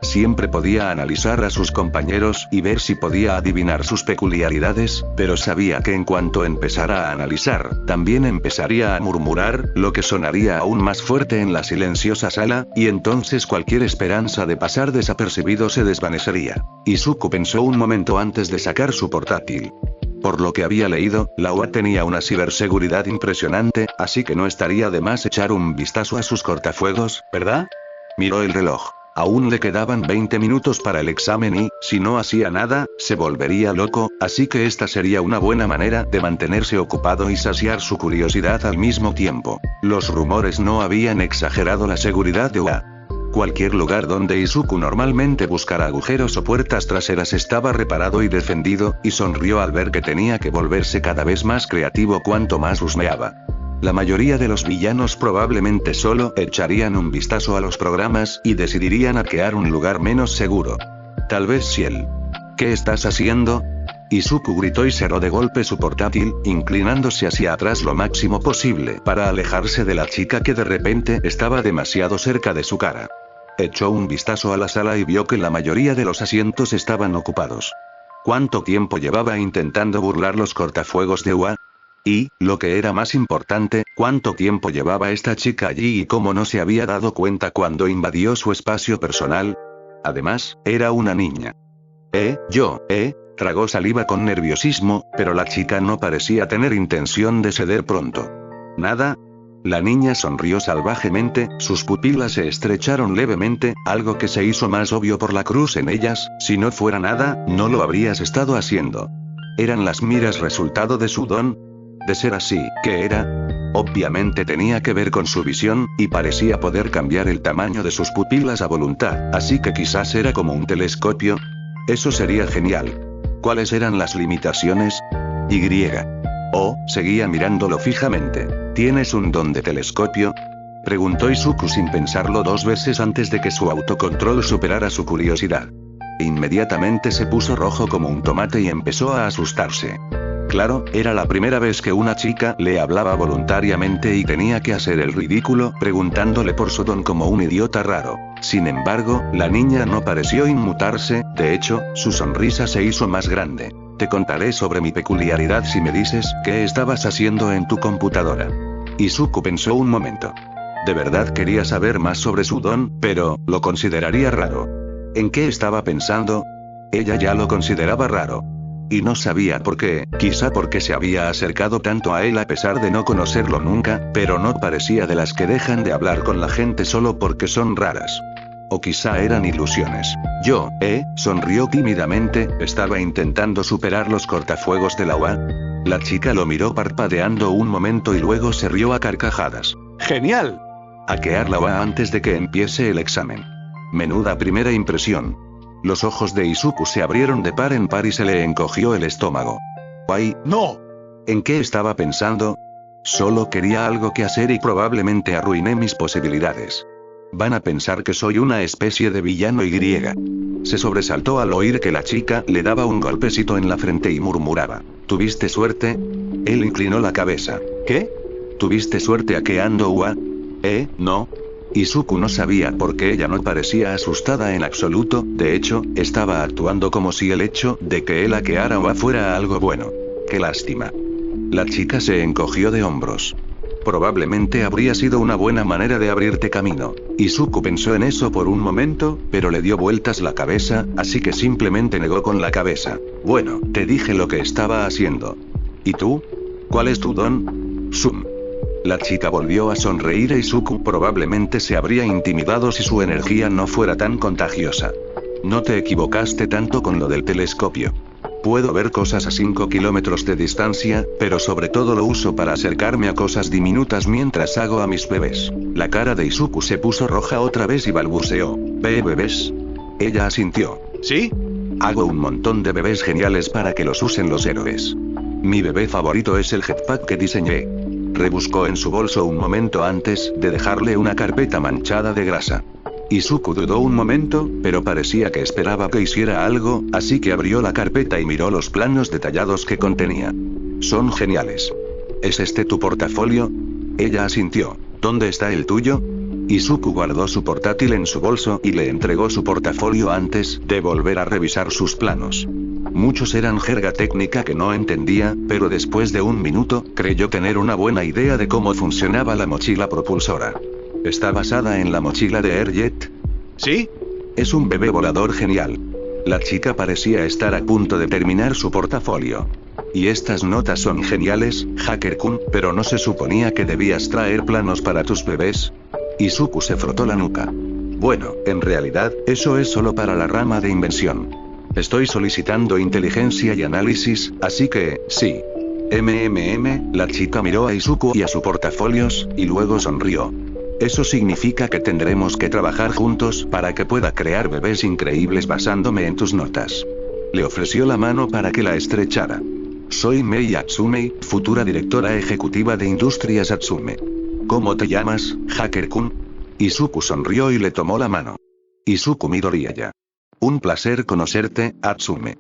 Siempre podía analizar a sus compañeros y ver si podía adivinar sus peculiaridades, pero sabía que en cuanto empezara a analizar, también empezaría a murmurar, lo que sonaría aún más fuerte en la silenciosa sala, y entonces cualquier esperanza de pasar desapercibido se desvanecería. Izuku pensó un momento antes de sacar su portátil. Por lo que había leído, la UA tenía una ciberseguridad impresionante, así que no estaría de más echar un vistazo a sus cortafuegos, ¿verdad? Miró el reloj. Aún le quedaban 20 minutos para el examen y, si no hacía nada, se volvería loco, así que esta sería una buena manera de mantenerse ocupado y saciar su curiosidad al mismo tiempo. Los rumores no habían exagerado la seguridad de UA. Cualquier lugar donde Izuku normalmente buscara agujeros o puertas traseras estaba reparado y defendido, y sonrió al ver que tenía que volverse cada vez más creativo cuanto más husmeaba. La mayoría de los villanos probablemente solo echarían un vistazo a los programas y decidirían hackear un lugar menos seguro. Tal vez si él. ¿Qué estás haciendo? Izuku gritó y cerró de golpe su portátil, inclinándose hacia atrás lo máximo posible para alejarse de la chica que de repente estaba demasiado cerca de su cara. Echó un vistazo a la sala y vio que la mayoría de los asientos estaban ocupados. ¿Cuánto tiempo llevaba intentando burlar los cortafuegos de UA? Y, lo que era más importante, ¿cuánto tiempo llevaba esta chica allí y cómo no se había dado cuenta cuando invadió su espacio personal? Además, era una niña. Tragó saliva con nerviosismo, pero la chica no parecía tener intención de ceder pronto. ¿Nada? La niña sonrió salvajemente, sus pupilas se estrecharon levemente, algo que se hizo más obvio por la cruz en ellas. Si no fuera nada, no lo habrías estado haciendo. ¿Eran las miras resultado de su don? De ser así, ¿qué era? Obviamente tenía que ver con su visión, y parecía poder cambiar el tamaño de sus pupilas a voluntad, así que quizás era como un telescopio. Eso sería genial. ¿Cuáles eran las limitaciones? Seguía mirándolo fijamente. ¿Tienes un don de telescopio? Preguntó Izuku sin pensarlo dos veces antes de que su autocontrol superara su curiosidad. Inmediatamente se puso rojo como un tomate y empezó a asustarse. Claro, era la primera vez que una chica le hablaba voluntariamente y tenía que hacer el ridículo preguntándole por su don como un idiota raro. Sin embargo, la niña no pareció inmutarse, de hecho, su sonrisa se hizo más grande. Te contaré sobre mi peculiaridad si me dices qué estabas haciendo en tu computadora. Izuku pensó un momento. De verdad quería saber más sobre su don, pero, lo consideraría raro. ¿En qué estaba pensando? Ella ya lo consideraba raro. Y no sabía por qué, quizá porque se había acercado tanto a él a pesar de no conocerlo nunca, pero no parecía de las que dejan de hablar con la gente solo porque son raras. O quizá eran ilusiones. Sonrió tímidamente, estaba intentando superar los cortafuegos del agua. La chica lo miró parpadeando un momento y luego se rió a carcajadas. ¡Genial! Hackear la UA antes de que empiece el examen. Menuda primera impresión. Los ojos de Izuku se abrieron de par en par y se le encogió el estómago. ¡Ay! ¡No! ¿En qué estaba pensando? Solo quería algo que hacer y probablemente arruiné mis posibilidades. Van a pensar que soy una especie de villano y. Se sobresaltó al oír que la chica le daba un golpecito en la frente y murmuraba. ¿Tuviste suerte? Él inclinó la cabeza. ¿Qué? ¿Tuviste suerte hackeando UA? No. Izuku no sabía por qué ella no parecía asustada en absoluto, de hecho, estaba actuando como si el hecho de que él hackeara UA fuera algo bueno. ¡Qué lástima! La chica se encogió de hombros. Probablemente habría sido una buena manera de abrirte camino. Izuku pensó en eso por un momento, pero le dio vueltas la cabeza, así que simplemente negó con la cabeza. Bueno, te dije lo que estaba haciendo. ¿Y tú? ¿Cuál es tu don? Zoom. La chica volvió a sonreír a Izuku. Probablemente se habría intimidado si su energía no fuera tan contagiosa. No te equivocaste tanto con lo del telescopio. Puedo ver cosas a 5 kilómetros de distancia, pero sobre todo lo uso para acercarme a cosas diminutas mientras hago a mis bebés. La cara de Izuku se puso roja otra vez y balbuceó. ¿Ve bebés? Ella asintió. ¿Sí? Hago un montón de bebés geniales para que los usen los héroes. Mi bebé favorito es el jetpack que diseñé. Rebuscó en su bolso un momento antes de dejarle una carpeta manchada de grasa. Izuku dudó un momento, pero parecía que esperaba que hiciera algo, así que abrió la carpeta y miró los planos detallados que contenía. Son geniales. ¿Es este tu portafolio? Ella asintió. ¿Dónde está el tuyo? Izuku guardó su portátil en su bolso y le entregó su portafolio antes de volver a revisar sus planos. Muchos eran jerga técnica que no entendía, pero después de un minuto, creyó tener una buena idea de cómo funcionaba la mochila propulsora. ¿Está basada en la mochila de Airjet? ¿Sí? Es un bebé volador genial. La chica parecía estar a punto de terminar su portafolio. Y estas notas son geniales, Hacker-kun, pero no se suponía que debías traer planos para tus bebés. Izuku se frotó la nuca. Bueno, en realidad, eso es solo para la rama de invención. Estoy solicitando inteligencia y análisis, así que, sí. La chica miró a Izuku y a sus portafolios, y luego sonrió. Eso significa que tendremos que trabajar juntos para que pueda crear bebés increíbles basándome en tus notas. Le ofreció la mano para que la estrechara. Soy Mei Atsume, futura directora ejecutiva de Industrias Atsume. ¿Cómo te llamas, Hacker-kun? Izuku sonrió y le tomó la mano. Izuku Midoriya. Un placer conocerte, Atsume.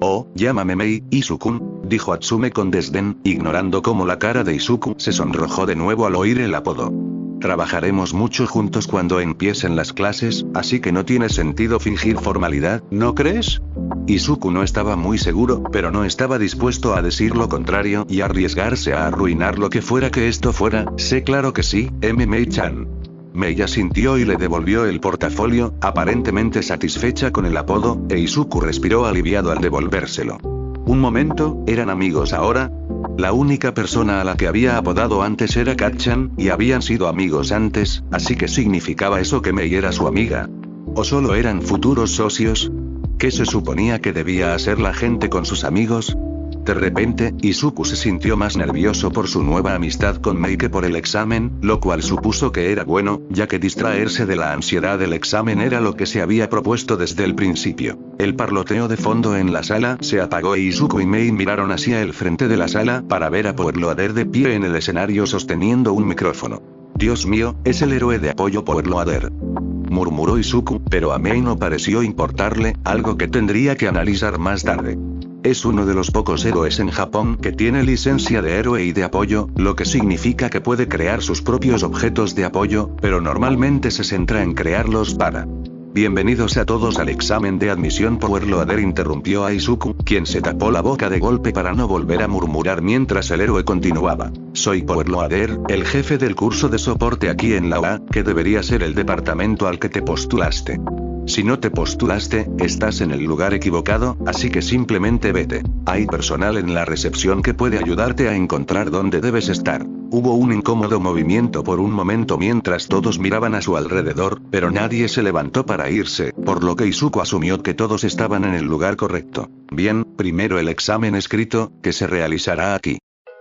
Oh, llámame Mei, Izuku, dijo Atsume con desdén, ignorando cómo la cara de Izuku se sonrojó de nuevo al oír el apodo. Trabajaremos mucho juntos cuando empiecen las clases, así que no tiene sentido fingir formalidad, ¿no crees? Izuku no estaba muy seguro, pero no estaba dispuesto a decir lo contrario y arriesgarse a arruinar lo que fuera que esto fuera. Sé claro que sí, Mei-chan. Mei asintió y le devolvió el portafolio, aparentemente satisfecha con el apodo, e Izuku respiró aliviado al devolvérselo. Un momento, ¿eran amigos ahora? La única persona a la que había apodado antes era Kat-chan, y habían sido amigos antes, así que ¿significaba eso que Mei era su amiga? ¿O solo eran futuros socios? ¿Qué se suponía que debía hacer la gente con sus amigos? De repente, Izuku se sintió más nervioso por su nueva amistad con Mei que por el examen, lo cual supuso que era bueno, ya que distraerse de la ansiedad del examen era lo que se había propuesto desde el principio. El parloteo de fondo en la sala se apagó e Izuku y Mei miraron hacia el frente de la sala para ver a Powerloader de pie en el escenario sosteniendo un micrófono. Dios mío, es el héroe de apoyo Powerloader. Murmuró Izuku, pero a Mei no pareció importarle, algo que tendría que analizar más tarde. Es uno de los pocos héroes en Japón que tiene licencia de héroe y de apoyo, lo que significa que puede crear sus propios objetos de apoyo, pero normalmente se centra en crearlos para Bienvenidos a todos al examen de admisión. Power Loader interrumpió a Izuku, quien se tapó la boca de golpe para no volver a murmurar mientras el héroe continuaba. Soy Power Loader, el jefe del curso de soporte aquí en la UA, que debería ser el departamento al que te postulaste. Si no te postulaste, estás en el lugar equivocado, así que simplemente vete. Hay personal en la recepción que puede ayudarte a encontrar dónde debes estar. Hubo un incómodo movimiento por un momento mientras todos miraban a su alrededor, pero nadie se levantó para irse, por lo que Izuku asumió que todos estaban en el lugar correcto. Bien, primero el examen escrito, que se realizará aquí.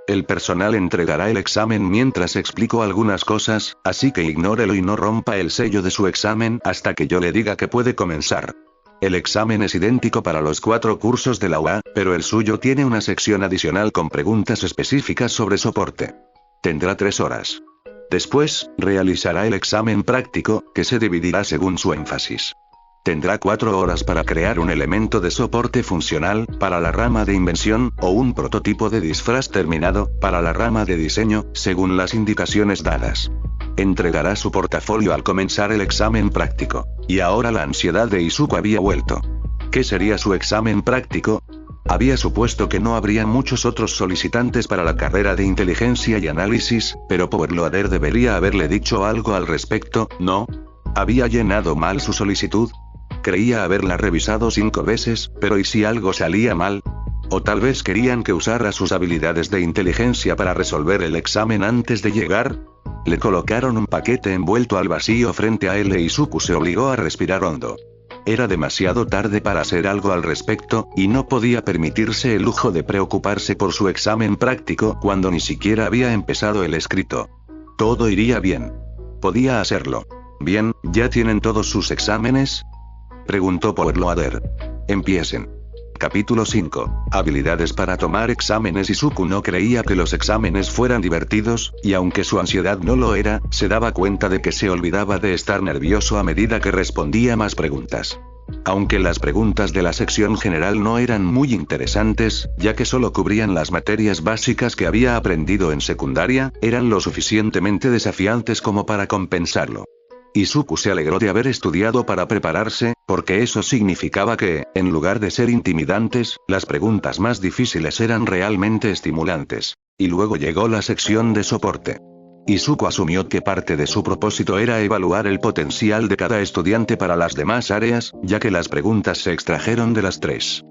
El personal entregará el examen mientras explico algunas cosas, así que ignórelo y no rompa el sello de su examen hasta que yo le diga que puede comenzar. El examen es idéntico para los 4 cursos de la UA, pero el suyo tiene una sección adicional con preguntas específicas sobre soporte. Tendrá 3 horas. Después, realizará el examen práctico, que se dividirá según su énfasis. Tendrá 4 horas para crear un elemento de soporte funcional, para la rama de invención, o un prototipo de disfraz terminado, para la rama de diseño, según las indicaciones dadas. Entregará su portafolio al comenzar el examen práctico. Y ahora la ansiedad de Izuku había vuelto. ¿Qué sería su examen práctico? Había supuesto que no habría muchos otros solicitantes para la carrera de inteligencia y análisis, pero Power Loader debería haberle dicho algo al respecto, ¿no? ¿Había llenado mal su solicitud? Creía haberla revisado 5 veces, pero ¿y si algo salía mal? ¿O tal vez querían que usara sus habilidades de inteligencia para resolver el examen antes de llegar? Le colocaron un paquete envuelto al vacío frente a él e Izuku se obligó a respirar hondo. Era demasiado tarde para hacer algo al respecto, y no podía permitirse el lujo de preocuparse por su examen práctico cuando ni siquiera había empezado el escrito. Todo iría bien. Podía hacerlo. Bien, ¿ya tienen todos sus exámenes?, preguntó Power Loader. Empiecen. Capítulo 5. Habilidades para tomar exámenes. Izuku no creía que los exámenes fueran divertidos, y aunque su ansiedad no lo era, se daba cuenta de que se olvidaba de estar nervioso a medida que respondía más preguntas. Aunque las preguntas de la sección general no eran muy interesantes, ya que solo cubrían las materias básicas que había aprendido en secundaria, eran lo suficientemente desafiantes como para compensarlo. Izuku se alegró de haber estudiado para prepararse, porque eso significaba que, en lugar de ser intimidantes, las preguntas más difíciles eran realmente estimulantes. Y luego llegó la sección de soporte. Izuku asumió que parte de su propósito era evaluar el potencial de cada estudiante para las demás áreas, ya que las preguntas se extrajeron de las 3.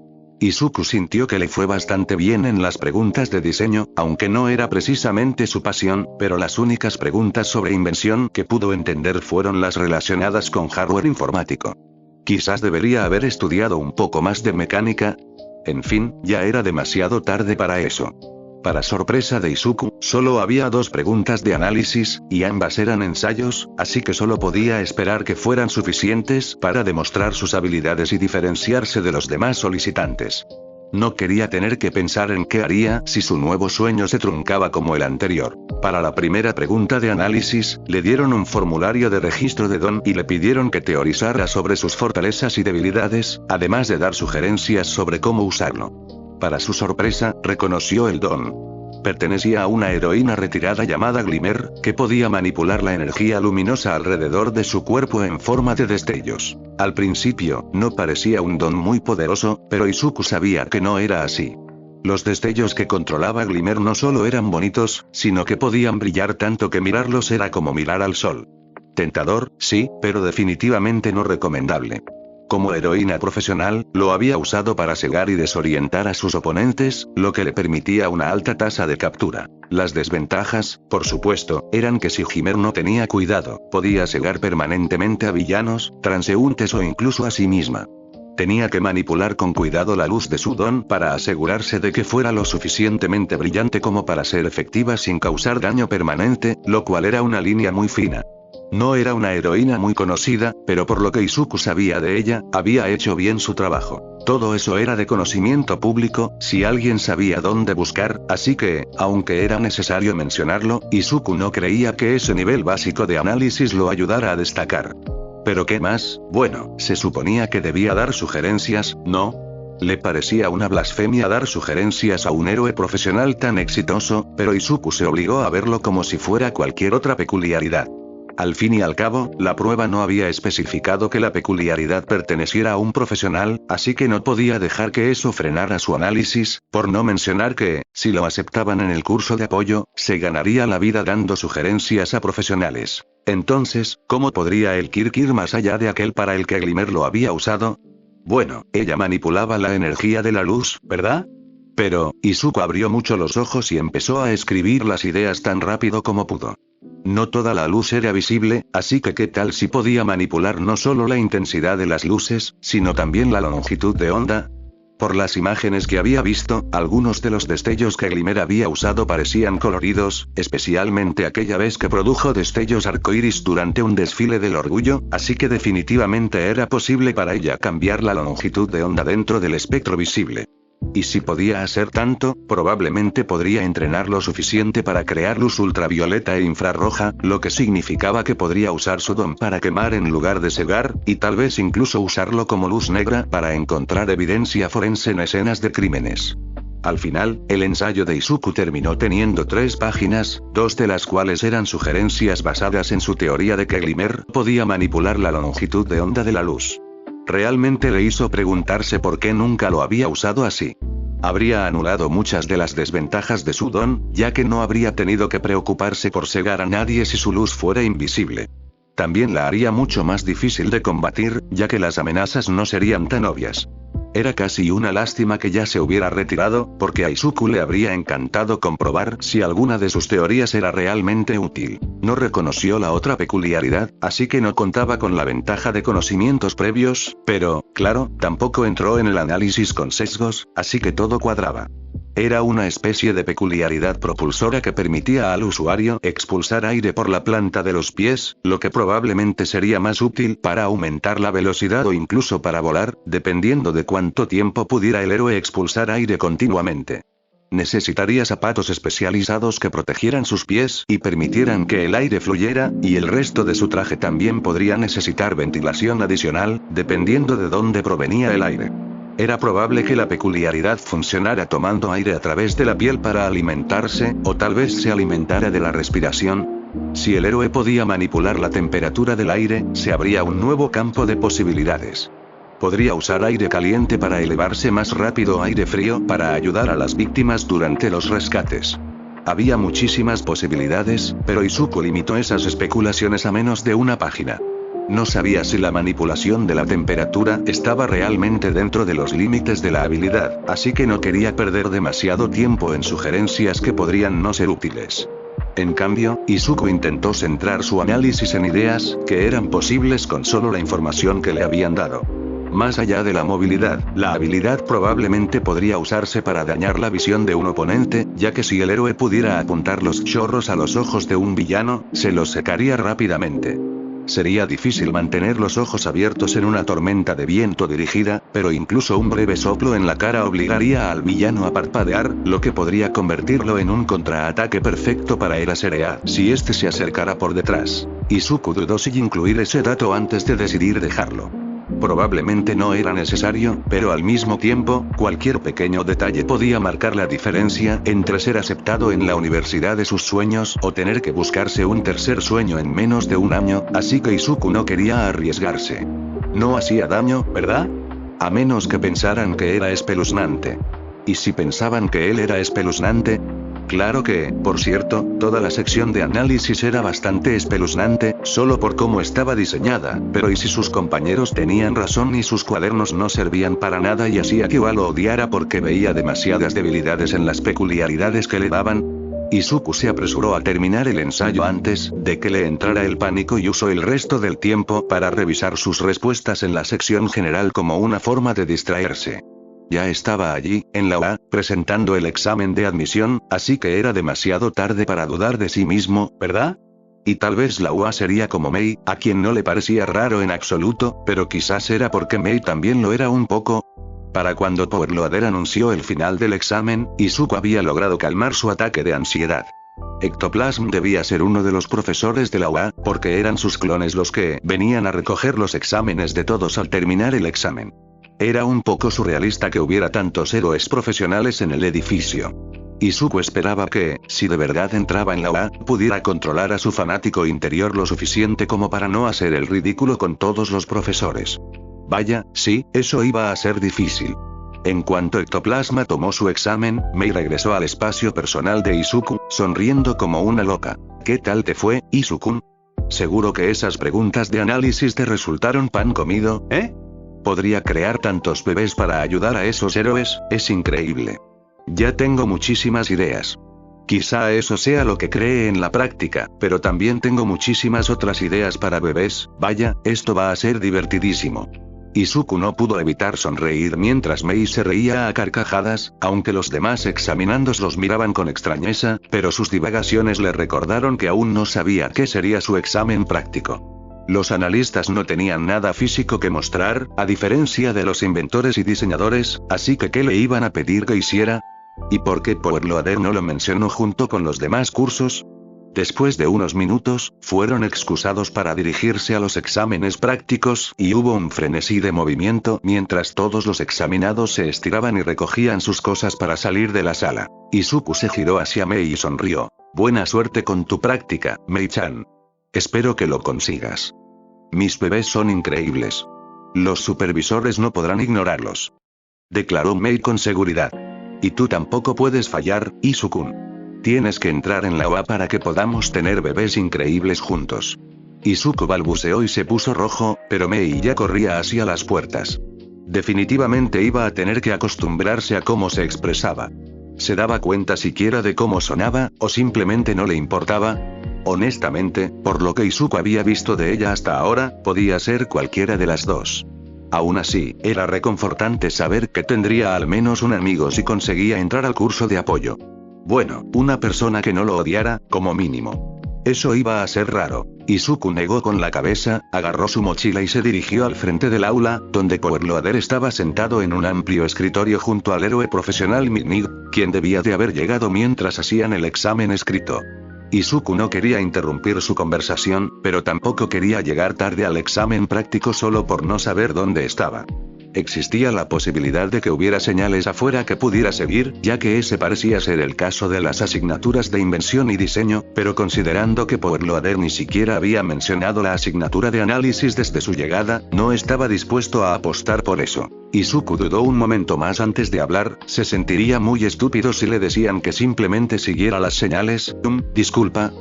Izuku sintió que le fue bastante bien en las preguntas de diseño, aunque no era precisamente su pasión, pero las únicas preguntas sobre invención que pudo entender fueron las relacionadas con hardware informático. Quizás debería haber estudiado un poco más de mecánica. En fin, ya era demasiado tarde para eso. Para sorpresa de Izuku, solo había 2 preguntas de análisis, y ambas eran ensayos, así que solo podía esperar que fueran suficientes para demostrar sus habilidades y diferenciarse de los demás solicitantes. No quería tener que pensar en qué haría si su nuevo sueño se truncaba como el anterior. Para la primera pregunta de análisis, le dieron un formulario de registro de don y le pidieron que teorizara sobre sus fortalezas y debilidades, además de dar sugerencias sobre cómo usarlo. Para su sorpresa, reconoció el don. Pertenecía a una heroína retirada llamada Glimmer, que podía manipular la energía luminosa alrededor de su cuerpo en forma de destellos. Al principio, no parecía un don muy poderoso, pero Izuku sabía que no era así. Los destellos que controlaba Glimmer no solo eran bonitos, sino que podían brillar tanto que mirarlos era como mirar al sol. Tentador, sí, pero definitivamente no recomendable. Como heroína profesional, lo había usado para cegar y desorientar a sus oponentes, lo que le permitía una alta tasa de captura. Las desventajas, por supuesto, eran que si Glimmer no tenía cuidado, podía cegar permanentemente a villanos, transeúntes o incluso a sí misma. Tenía que manipular con cuidado la luz de su don para asegurarse de que fuera lo suficientemente brillante como para ser efectiva sin causar daño permanente, lo cual era una línea muy fina. No era una heroína muy conocida, pero por lo que Izuku sabía de ella, había hecho bien su trabajo. Todo eso era de conocimiento público, si alguien sabía dónde buscar, así que, aunque era necesario mencionarlo, Izuku no creía que ese nivel básico de análisis lo ayudara a destacar. ¿Pero qué más? Bueno, se suponía que debía dar sugerencias, ¿no? Le parecía una blasfemia dar sugerencias a un héroe profesional tan exitoso, pero Izuku se obligó a verlo como si fuera cualquier otra peculiaridad. Al fin y al cabo, la prueba no había especificado que la peculiaridad perteneciera a un profesional, así que no podía dejar que eso frenara su análisis, por no mencionar que, si lo aceptaban en el curso de apoyo, se ganaría la vida dando sugerencias a profesionales. Entonces, ¿cómo podría el Kirk ir más allá de aquel para el que Glimmer lo había usado? Bueno, ella manipulaba la energía de la luz, ¿verdad? Pero, Izuku abrió mucho los ojos y empezó a escribir las ideas tan rápido como pudo. No toda la luz era visible, así que ¿qué tal si podía manipular no solo la intensidad de las luces, sino también la longitud de onda? Por las imágenes que había visto, algunos de los destellos que Glimmer había usado parecían coloridos, especialmente aquella vez que produjo destellos arcoíris durante un desfile del orgullo, así que definitivamente era posible para ella cambiar la longitud de onda dentro del espectro visible. Y si podía hacer tanto, probablemente podría entrenar lo suficiente para crear luz ultravioleta e infrarroja, lo que significaba que podría usar su don para quemar en lugar de cegar, y tal vez incluso usarlo como luz negra para encontrar evidencia forense en escenas de crímenes. Al final, el ensayo de Izuku terminó teniendo 3 páginas, 2 de las cuales eran sugerencias basadas en su teoría de que Glimmer podía manipular la longitud de onda de la luz. Realmente le hizo preguntarse por qué nunca lo había usado así. Habría anulado muchas de las desventajas de su don, ya que no habría tenido que preocuparse por cegar a nadie si su luz fuera invisible. También la haría mucho más difícil de combatir, ya que las amenazas no serían tan obvias. Era casi una lástima que ya se hubiera retirado, porque a Izuku le habría encantado comprobar si alguna de sus teorías era realmente útil. No reconoció la otra peculiaridad, así que no contaba con la ventaja de conocimientos previos, pero, claro, tampoco entró en el análisis con sesgos, así que todo cuadraba. Era una especie de peculiaridad propulsora que permitía al usuario expulsar aire por la planta de los pies, lo que probablemente sería más útil para aumentar la velocidad o incluso para volar, dependiendo de cuánto tiempo pudiera el héroe expulsar aire continuamente. Necesitaría zapatos especializados que protegieran sus pies y permitieran que el aire fluyera, y el resto de su traje también podría necesitar ventilación adicional, dependiendo de dónde provenía el aire. Era probable que la peculiaridad funcionara tomando aire a través de la piel para alimentarse, o tal vez se alimentara de la respiración. Si el héroe podía manipular la temperatura del aire, se abría un nuevo campo de posibilidades. Podría usar aire caliente para elevarse más rápido o aire frío para ayudar a las víctimas durante los rescates. Había muchísimas posibilidades, pero Izuku limitó esas especulaciones a menos de una página. No sabía si la manipulación de la temperatura estaba realmente dentro de los límites de la habilidad, así que no quería perder demasiado tiempo en sugerencias que podrían no ser útiles. En cambio, Izuku intentó centrar su análisis en ideas que eran posibles con solo la información que le habían dado. Más allá de la movilidad, la habilidad probablemente podría usarse para dañar la visión de un oponente, ya que si el héroe pudiera apuntar los chorros a los ojos de un villano, se los secaría rápidamente. Sería difícil mantener los ojos abiertos en una tormenta de viento dirigida, pero incluso un breve soplo en la cara obligaría al villano a parpadear, lo que podría convertirlo en un contraataque perfecto para el Aserea si este se acercara por detrás. Izuku dudó si incluir ese dato antes de decidir dejarlo. Probablemente no era necesario, pero al mismo tiempo, cualquier pequeño detalle podía marcar la diferencia entre ser aceptado en la universidad de sus sueños o tener que buscarse un tercer sueño en menos de un año, así que Izuku no quería arriesgarse. No hacía daño, ¿verdad? A menos que pensaran que era espeluznante. ¿Y si pensaban que él era espeluznante? Claro que, por cierto, toda la sección de análisis era bastante espeluznante, solo por cómo estaba diseñada, pero ¿y si sus compañeros tenían razón y sus cuadernos no servían para nada y hacía que Oa lo odiara porque veía demasiadas debilidades en las peculiaridades que le daban? Izuku se apresuró a terminar el ensayo antes de que le entrara el pánico y usó el resto del tiempo para revisar sus respuestas en la sección general como una forma de distraerse. Ya estaba allí, en la UA, presentando el examen de admisión, así que era demasiado tarde para dudar de sí mismo, ¿verdad? Y tal vez la UA sería como Mei, a quien no le parecía raro en absoluto, pero quizás era porque Mei también lo era un poco. Para cuando Power Loader anunció el final del examen, Izuku había logrado calmar su ataque de ansiedad. Ectoplasm debía ser uno de los profesores de la UA, porque eran sus clones los que venían a recoger los exámenes de todos al terminar el examen. Era un poco surrealista que hubiera tantos héroes profesionales en el edificio. Izuku esperaba que, si de verdad entraba en la UA, pudiera controlar a su fanático interior lo suficiente como para no hacer el ridículo con todos los profesores. Vaya, sí, eso iba a ser difícil. En cuanto Ectoplasma tomó su examen, Mei regresó al espacio personal de Izuku, sonriendo como una loca. ¿Qué tal te fue, Izuku? ¿Seguro que esas preguntas de análisis te resultaron pan comido, eh? ¿Podría crear tantos bebés para ayudar a esos héroes? Es increíble. Ya tengo muchísimas ideas. Quizá eso sea lo que cree en la práctica, pero también tengo muchísimas otras ideas para bebés. Vaya, esto va a ser divertidísimo. Izuku no pudo evitar sonreír mientras Mei se reía a carcajadas, aunque los demás examinandos los miraban con extrañeza, pero sus divagaciones le recordaron que aún no sabía qué sería su examen práctico. Los analistas no tenían nada físico que mostrar, a diferencia de los inventores y diseñadores, así que ¿qué le iban a pedir que hiciera? ¿Y por qué Powerloader no lo mencionó junto con los demás cursos? Después de unos minutos, fueron excusados para dirigirse a los exámenes prácticos, y hubo un frenesí de movimiento mientras todos los examinados se estiraban y recogían sus cosas para salir de la sala. Izuku se giró hacia Mei y sonrió. Buena suerte con tu práctica, Mei-chan. Espero que lo consigas. Mis bebés son increíbles. Los supervisores no podrán ignorarlos. Declaró Mei con seguridad. Y tú tampoco puedes fallar, Izuku. Tienes que entrar en la OA para que podamos tener bebés increíbles juntos. Izuku balbuceó y se puso rojo, pero Mei ya corría hacia las puertas. Definitivamente iba a tener que acostumbrarse a cómo se expresaba. ¿Se daba cuenta siquiera de cómo sonaba, o simplemente no le importaba? Honestamente, por lo que Izuku había visto de ella hasta ahora, podía ser cualquiera de las dos. Aún así, era reconfortante saber que tendría al menos un amigo si conseguía entrar al curso de apoyo. Bueno, una persona que no lo odiara, como mínimo. Eso iba a ser raro. Izuku negó con la cabeza, agarró su mochila y se dirigió al frente del aula, donde Powerloader estaba sentado en un amplio escritorio junto al héroe profesional Midnight, quien debía de haber llegado mientras hacían el examen escrito. Izuku no quería interrumpir su conversación, pero tampoco quería llegar tarde al examen práctico solo por no saber dónde estaba. Existía la posibilidad de que hubiera señales afuera que pudiera seguir, ya que ese parecía ser el caso de las asignaturas de invención y diseño, pero considerando que Powerloader ni siquiera había mencionado la asignatura de análisis desde su llegada, no estaba dispuesto a apostar por eso. Izuku dudó un momento más antes de hablar, se sentiría muy estúpido si le decían que simplemente siguiera las señales. Disculpa.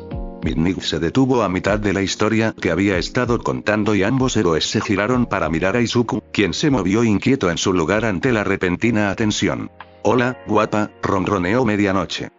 Midnight se detuvo a mitad de la historia que había estado contando y ambos héroes se giraron para mirar a Izuku, quien se movió inquieto en su lugar ante la repentina atención. Hola, guapa, ronroneó Medianoche.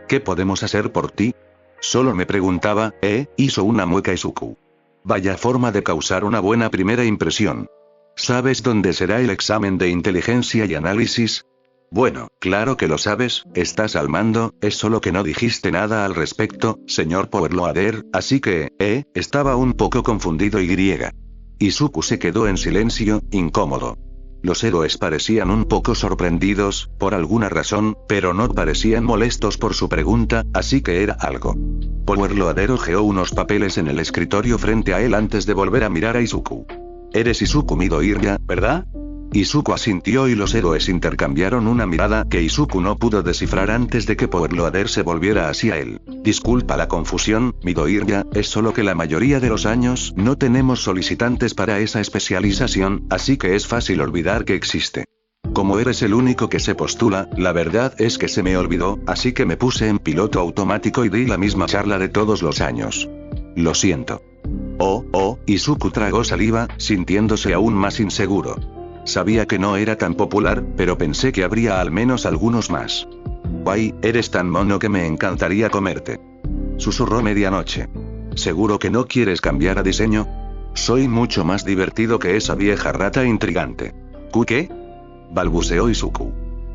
¿Qué podemos hacer por ti? Solo me preguntaba, hizo una mueca Izuku. Vaya forma de causar una buena primera impresión. ¿Sabes dónde será el examen de inteligencia y análisis? Bueno, claro que lo sabes, estás al mando, es solo que no dijiste nada al respecto, señor Powerloader, así que, estaba un poco confundido y griega. Izuku se quedó en silencio, incómodo. Los héroes parecían un poco sorprendidos, por alguna razón, pero no parecían molestos por su pregunta, así que era algo. Powerloader hojeó unos papeles en el escritorio frente a él antes de volver a mirar a Izuku. Eres Izuku Midoriya, ¿verdad? Izuku asintió y los héroes intercambiaron una mirada que Izuku no pudo descifrar antes de que Powerloader se volviera hacia él. Disculpa la confusión, Midoriya, es solo que la mayoría de los años no tenemos solicitantes para esa especialización, así que es fácil olvidar que existe. Como eres el único que se postula, la verdad es que se me olvidó, así que me puse en piloto automático y di la misma charla de todos los años. Lo siento. Izuku tragó saliva, sintiéndose aún más inseguro. Sabía que no era tan popular, pero pensé que habría al menos algunos más. Guay, eres tan mono que me encantaría comerte. Susurró Medianoche. ¿Seguro que no quieres cambiar a diseño? Soy mucho más divertido que esa vieja rata intrigante. ¿Qué? Balbuceó Izuku.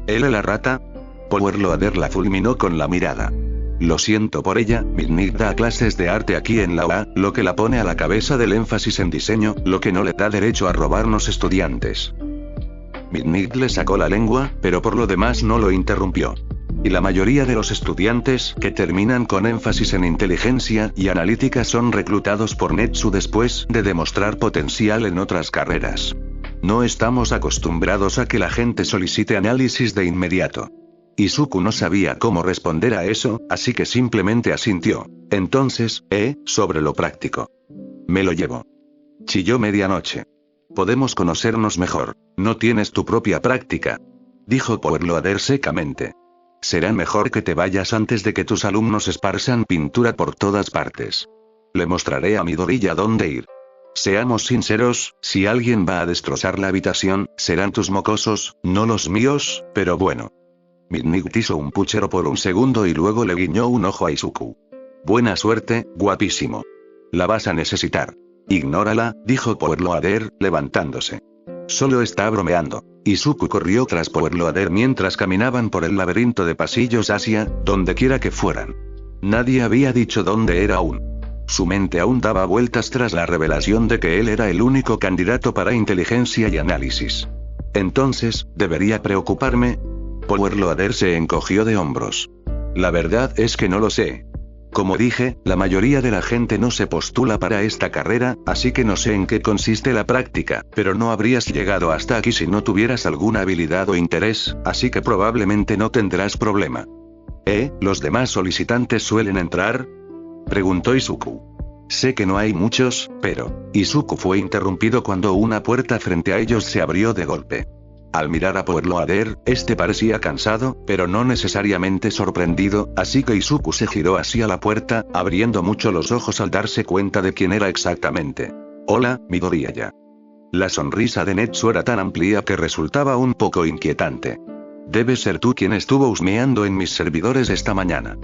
¿Él la rata? Powerloader la fulminó con la mirada. Lo siento por ella, Midnight da clases de arte aquí en la UA, lo que la pone a la cabeza del énfasis en diseño, lo que no le da derecho a robarnos estudiantes. Midnight le sacó la lengua, pero por lo demás no lo interrumpió. Y la mayoría de los estudiantes que terminan con énfasis en inteligencia y analítica son reclutados por Netsu después de demostrar potencial en otras carreras. No estamos acostumbrados a que la gente solicite análisis de inmediato. Izuku no sabía cómo responder a eso, así que simplemente asintió. Entonces, sobre lo práctico. Me lo llevo. Chilló medianoche. Podemos conocernos mejor. No tienes tu propia práctica, dijo Powerloader secamente. Será mejor que te vayas antes de que tus alumnos esparzan pintura por todas partes. Le mostraré a Midoriya dónde ir. Seamos sinceros, si alguien va a destrozar la habitación, serán tus mocosos, no los míos, pero bueno. Midnight hizo un puchero por un segundo y luego le guiñó un ojo a Izuku. Buena suerte, guapísimo. La vas a necesitar. Ignórala, dijo Powerloader, levantándose. Solo está bromeando. Izuku corrió tras Powerloader mientras caminaban por el laberinto de pasillos hacia, donde quiera que fueran. Nadie había dicho dónde era aún. Su mente aún daba vueltas tras la revelación de que él era el único candidato para inteligencia y análisis. Entonces, ¿debería preocuparme? Powerloader se encogió de hombros. La verdad es que no lo sé. Como dije, la mayoría de la gente no se postula para esta carrera, así que no sé en qué consiste la práctica, pero no habrías llegado hasta aquí si no tuvieras alguna habilidad o interés, así que probablemente no tendrás problema. ¿Los demás solicitantes suelen entrar?, preguntó Izuku. Sé que no hay muchos, pero... Izuku fue interrumpido cuando una puerta frente a ellos se abrió de golpe. Al mirar a Powerloader, este parecía cansado, pero no necesariamente sorprendido, así que Izuku se giró hacia la puerta, abriendo mucho los ojos al darse cuenta de quién era exactamente. Hola, Midoriya. La sonrisa de Netsu era tan amplia que resultaba un poco inquietante. Debe ser tú quien estuvo husmeando en mis servidores esta mañana.